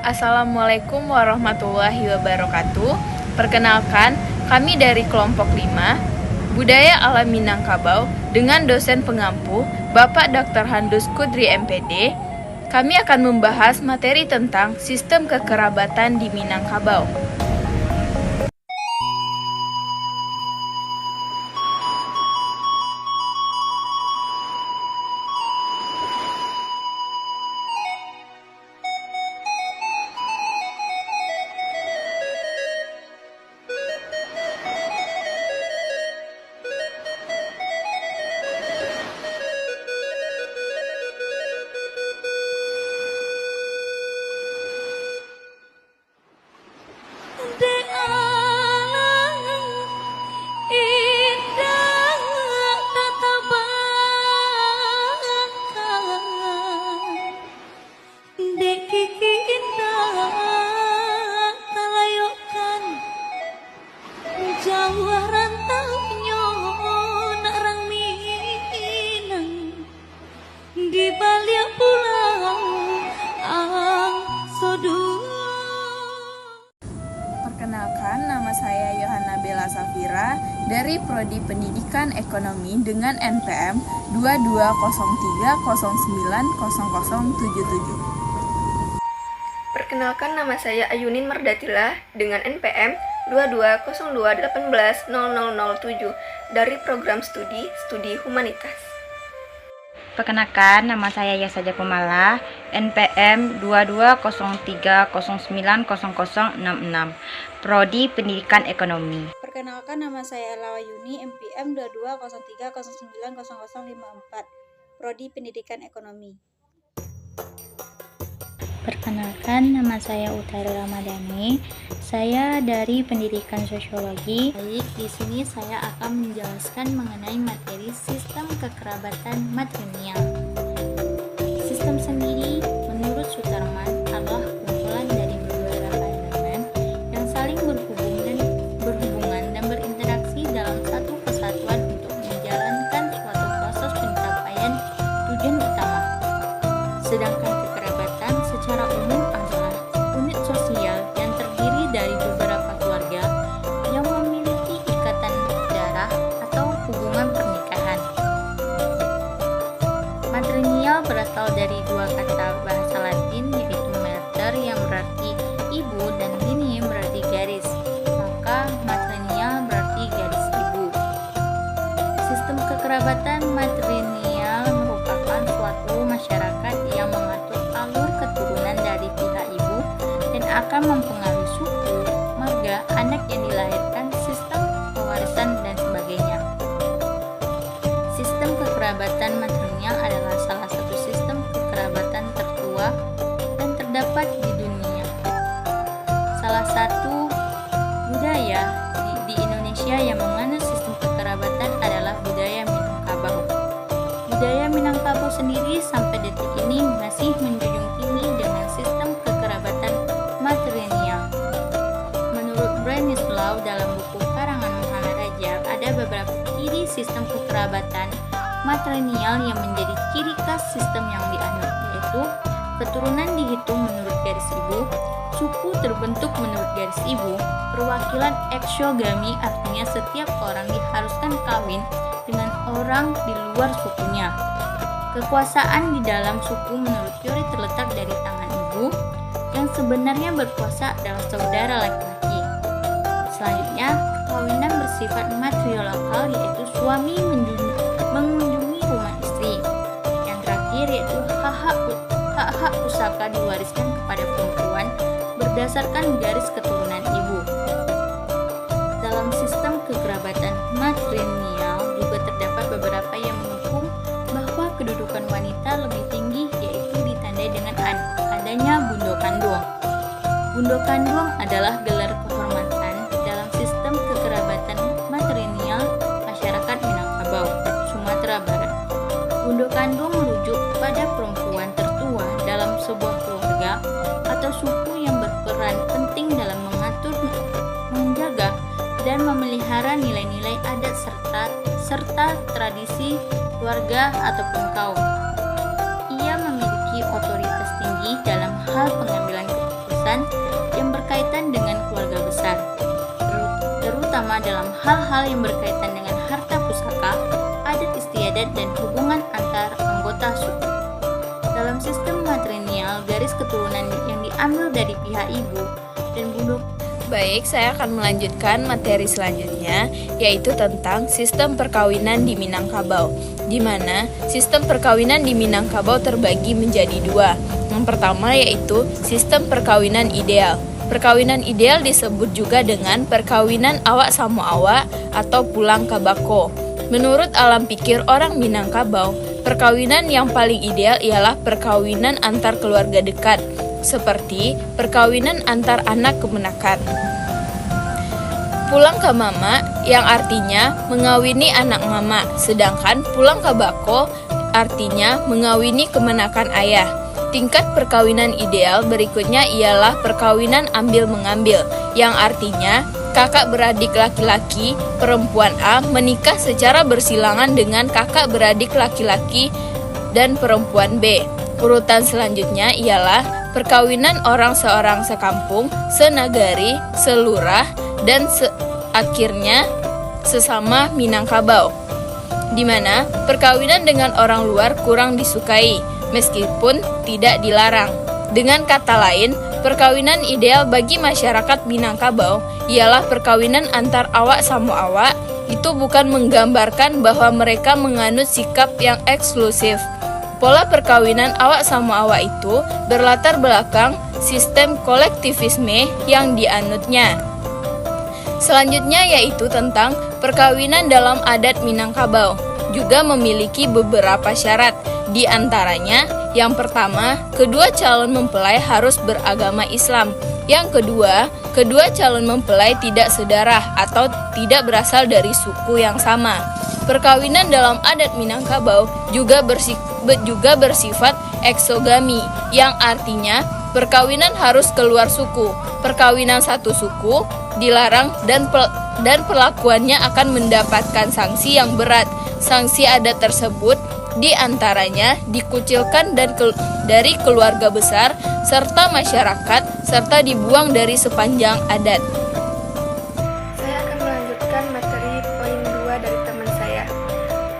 Assalamualaikum warahmatullahi wabarakatuh. Perkenalkan, kami dari kelompok 5 Budaya Alam Minangkabau dengan dosen pengampu Bapak Dr. Handus Kudri MPD. Kami akan membahas materi tentang sistem kekerabatan di Minangkabau. Jauh rantaunya narang Minang di balik pulau Angsodu. Perkenalkan, nama saya Yohana Bella Safira dari Prodi Pendidikan Ekonomi dengan NPM 2203090077. Perkenalkan, nama saya Ayunin Mardatila dengan NPM 2202180007 dari program studi Humanitas. Perkenalkan, nama saya Yasa Jakumala, NPM 2203090066, Prodi Pendidikan Ekonomi. Perkenalkan, nama saya Ella Wayuni, NPM 2203090054, Prodi Pendidikan Ekonomi. Perkenalkan, nama saya Utari Ramadhani. Saya dari Pendidikan Sosiologi. Baik, di sini saya akan menjelaskan mengenai materi sistem kekerabatan matrilineal. Sistem sendiri, menurut Sutarman, adalah kumpulan dari beberapa elemen yang saling berhubungan dan berinteraksi dalam satu kesatuan untuk menjalankan suatu proses pencapaian tujuan utama. Sedangkan kekerabatan secara umum adalah unit sosial yang terdiri dari beberapa keluarga yang memiliki ikatan darah atau hubungan pernikahan. Matrilineal berasal dari dua kata bahasa Latin, yaitu mater yang berarti ibu dan lineam berarti garis. Maka matrilineal berarti garis ibu. Sistem kekerabatan matrilineal merupakan suatu masyarakat yang mengatur alur keturunan dari pihak ibu dan akan mempengaruhi suku, marga, anak yang dilahirkan, sistem pewarisan, dan sebagainya. Sistem kekerabatan matrilineal adalah salah satu sistem kekerabatan tertua dan terdapat di dunia. Salah satu budaya di Indonesia yang menganut sistem kekerabatan adalah budaya Minangkabau. Budaya Minangkabau sendiri sampai detik ini masih menjunjung tinggi dengan sistem kekerabatan matrilineal. Menurut Branislaw dalam buku karangan Muhammad Rajab, ada beberapa ciri sistem kekerabatan matrilineal yang menjadi ciri khas sistem yang dianut, yaitu keturunan dihitung menurut garis ibu, suku terbentuk menurut garis ibu, perwakilan exogamy artinya setiap orang diharuskan kawin dengan orang di luar sukunya. Kekuasaan di dalam suku menurut teori terletak dari tangan ibu, yang sebenarnya berkuasa adalah saudara laki-laki. Selanjutnya, perkawinan bersifat matriarkal, yaitu suami mengunjungi rumah istri. Yang terakhir yaitu hak-hak pusaka diwariskan kepada perempuan berdasarkan garis keturunan ibu. Dalam sistem kekerabatan matrilineal juga terdapat beberapa yang mendukung bahwa kedudukan wanita lebih tinggi, yaitu ditandai dengan adanya bundo kandung. Bundo kandung adalah gelar kehormatan dalam sistem kekerabatan matrilineal masyarakat Minangkabau, Sumatera Barat. Bundo kandung merujuk pada perempuan tertua dalam sebuah keluarga atau suku yang berperan penting dalam mengatur, menjaga, dan memelihara nilai-nilai adat serta tradisi keluarga ataupun kaum. Ia memiliki otoritas tinggi dalam hal pengambilan keputusan terutama dalam hal-hal yang berkaitan dengan harta pusaka, adat istiadat, dan hubungan antar anggota suku. Dalam sistem matrilineal, garis keturunan yang diambil dari pihak ibu dan bunduk. Baik, saya akan melanjutkan materi selanjutnya, yaitu tentang sistem perkawinan di Minangkabau, di mana sistem perkawinan di Minangkabau terbagi menjadi dua. Yang pertama yaitu sistem perkawinan ideal. Perkawinan ideal disebut juga dengan perkawinan awak sama awak atau pulang kabako. Menurut alam pikir orang Minangkabau, perkawinan yang paling ideal ialah perkawinan antar keluarga dekat, seperti perkawinan antar anak kemenakan. Pulang ke mama yang artinya mengawini anak mama, sedangkan pulang ke bako artinya mengawini kemenakan ayah. Tingkat perkawinan ideal berikutnya ialah perkawinan ambil-mengambil, yang artinya kakak beradik laki-laki perempuan A menikah secara bersilangan dengan kakak beradik laki-laki dan perempuan B. Urutan selanjutnya ialah perkawinan orang seorang sekampung, senagari, selurah, dan akhirnya sesama Minangkabau, di mana perkawinan dengan orang luar kurang disukai, meskipun tidak dilarang. Dengan kata lain, perkawinan ideal bagi masyarakat Minangkabau ialah perkawinan antar awak sama awak. Itu bukan menggambarkan bahwa mereka menganut sikap yang eksklusif. Pola perkawinan awak sama awak itu berlatar belakang sistem kolektivisme yang dianutnya. Selanjutnya yaitu tentang perkawinan dalam adat Minangkabau, juga memiliki beberapa syarat. Di antaranya, yang pertama, kedua calon mempelai harus beragama Islam. Yang kedua, kedua calon mempelai tidak sedarah atau tidak berasal dari suku yang sama. Perkawinan dalam adat Minangkabau juga bersifat eksogami, yang artinya perkawinan harus keluar suku. Perkawinan satu suku dilarang dan perlakuannya akan mendapatkan sanksi yang berat. Sanksi adat tersebut diantaranya dikucilkan dari keluarga besar serta masyarakat, serta dibuang dari sepanjang adat. Saya akan melanjutkan materi poin 2 dari teman saya.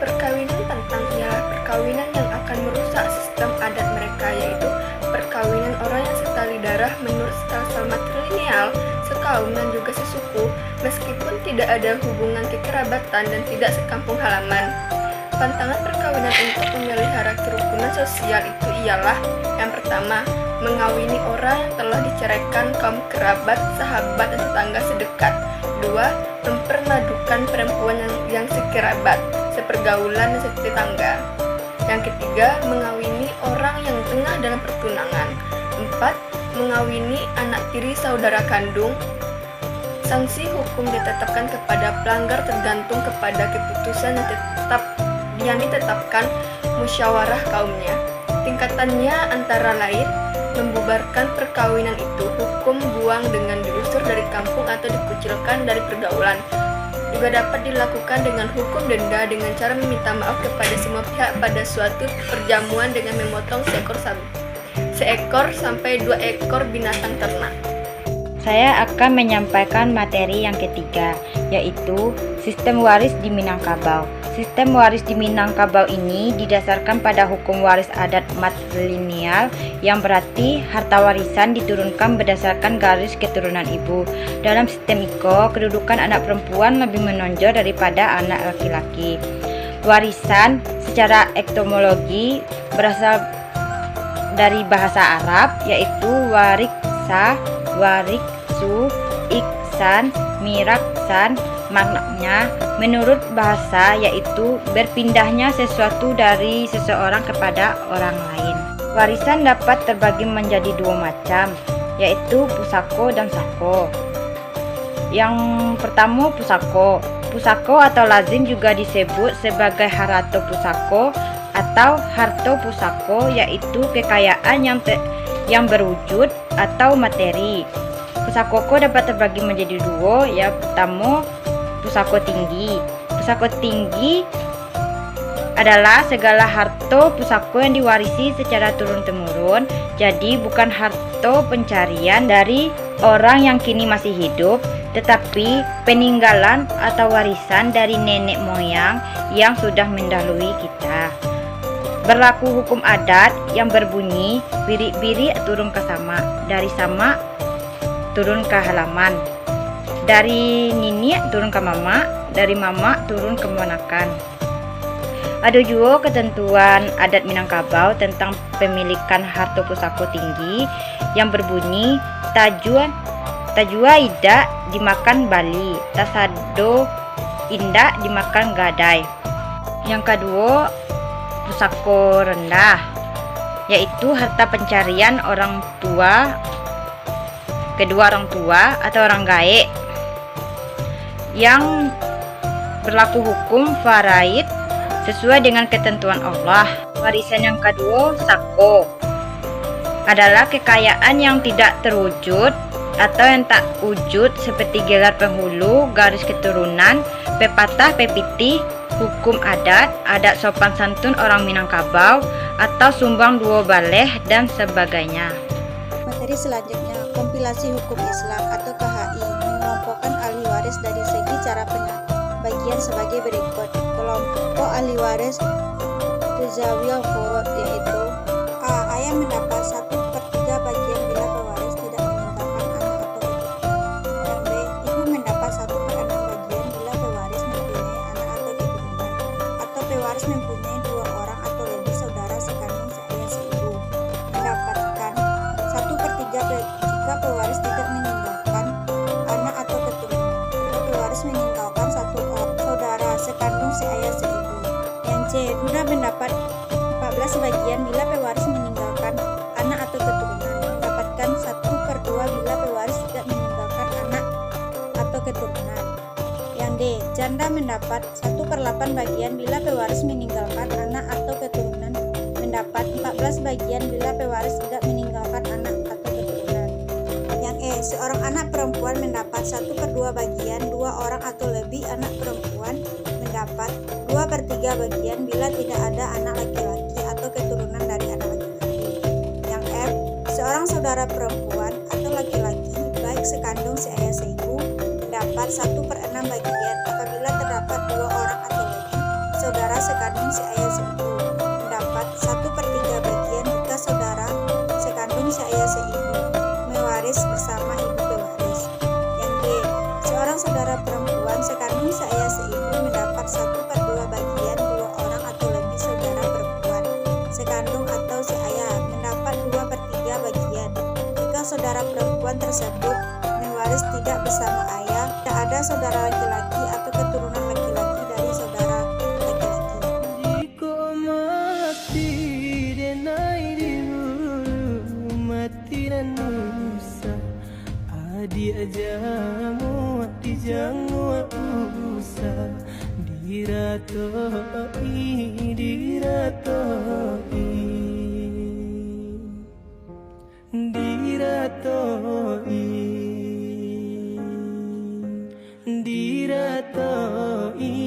Perkawinan tentang ialah perkawinan yang akan merusak sistem adat mereka, yaitu perkawinan orang yang setali darah menurut stelsel matrilineal, sekaum dan juga sesuku, meskipun tidak ada hubungan kekerabatan dan tidak sekampung halaman. Pantangan perkawinan untuk memelihara kerukunan sosial itu ialah: yang pertama, mengawini orang yang telah diceraikan kaum kerabat, sahabat, dan tetangga sedekat. 2. Mempermadukan perempuan yang sekerabat, sepergaulan, dan setetangga. Yang ketiga, mengawini orang yang tengah dalam pertunangan. 4. Mengawini anak tiri saudara kandung. Sanksi hukum ditetapkan kepada pelanggar tergantung kepada keputusan yang ditetapkan musyawarah kaumnya. Tingkatannya antara lain: membubarkan perkawinan itu, hukum buang dengan diusir dari kampung atau dikucilkan dari pergaulan. Juga dapat dilakukan dengan hukum denda dengan cara meminta maaf kepada semua pihak pada suatu perjamuan dengan memotong seekor sampai 2 ekor binatang ternak. Saya akan menyampaikan materi yang ketiga, yaitu sistem waris di Minangkabau. Sistem waris di Minangkabau ini didasarkan pada hukum waris adat matrilineal, yang berarti harta warisan diturunkan berdasarkan garis keturunan ibu. Dalam sistem IKO, kedudukan anak perempuan lebih menonjol daripada anak laki-laki. Warisan secara etimologi berasal dari bahasa Arab, yaitu wariksa, wariksu, iksan, miraksan. Maknanya menurut bahasa yaitu berpindahnya sesuatu dari seseorang kepada orang lain. Warisan dapat terbagi menjadi 2 macam, yaitu pusako dan sako. Yang pertama pusako. Pusako atau lazim juga disebut sebagai harato pusako atau harto pusako, yaitu kekayaan yang berwujud atau materi. Pusakoko dapat terbagi menjadi 2. Yang pertama, pusako tinggi. Pusako tinggi adalah segala harta pusako yang diwarisi secara turun-temurun, jadi bukan harta pencarian dari orang yang kini masih hidup, tetapi peninggalan atau warisan dari nenek moyang yang sudah mendahului kita. Berlaku hukum adat yang berbunyi biri-biri turun ke sama, dari sama turun ke halaman, dari nini turun ke mama, dari mama turun ke ponakan. Ada juga ketentuan adat Minangkabau tentang pemilikan harta pusaka tinggi yang berbunyi tajua ida dimakan bali, tasado indah dimakan gadai. Yang kedua, pusaka rendah, yaitu harta pencarian orang tua, kedua orang tua atau orang gaek yang berlaku hukum faraid sesuai dengan ketentuan Allah. Warisan yang kedua, sako, adalah kekayaan yang tidak terwujud atau yang tak wujud seperti gelar penghulu, garis keturunan, pepatah, pepiti, hukum adat, adat sopan santun orang Minangkabau, atau sumbang dua baleh dan sebagainya. Materi selanjutnya, kompilasi hukum Islam atau KHI mengelompokkan ahli waris dari segi cara pembagian sebagai berikut. Kelompok ahli waris Rizawiyal Furud, yaitu A. Ayah mendapat 1/3 bagian bila pewaris tidak meninggalkan anak atau keturunan. Dan B. Ibu mendapat 1/6 bagian bila pewaris mempunyai anak atau keturunan, atau pewaris mempunyai 2 orang atau lebih saudara sekandung seayah seibu. Mendapatkan 1/3 jika pewaris tidak meninggalkan anak atau keturunan, atau pewaris meninggalkan 1 orang saudara sekandung seayah seibu. Yang C. Bunda mendapat 14 bagian bila pewaris meninggalkan anak atau keturunan, mendapatkan 1/2 bila pewaris tidak meninggalkan anak atau keturunan. Yang D. Janda mendapat 1/8 bagian bila pewaris meninggalkan anak atau keturunan, mendapat 14 bagian bila pewaris tidak meninggalkan anak atau keturunan. Yang E. Seorang anak perempuan mendapat 1/2 bagian 2 orang atau lebih anak perempuan, mendapat 2/3 bagian bila tidak ada anak laki-laki atau keturunan dari anak laki-laki. Yang F. Seorang saudara perempuan atau laki-laki baik sekandung seayah seibu mendapat 1/6 bagian apabila terdapat 2 orang atau lebih saudara sekandung seayah seibu, mendapat 1/3 bagian jika saudara sekandung seayah seibu mewaris bersama ibu pewaris. Yang G. Seorang saudara perempuan sekandung seayah seibu mendapat 1/2 bagian 2 orang atau lebih saudara perempuan sekandung atau seayah, mendapat 2/3 bagian jika saudara perempuan tersebut mewaris tidak bersama ayah, tidak ada saudara laki-laki atau keturunan laki-laki dari saudara laki-laki. Jika mati denai dulu mati dan nusa adi ajamu adi jangu usa diratoi diratoi diratoi diratoi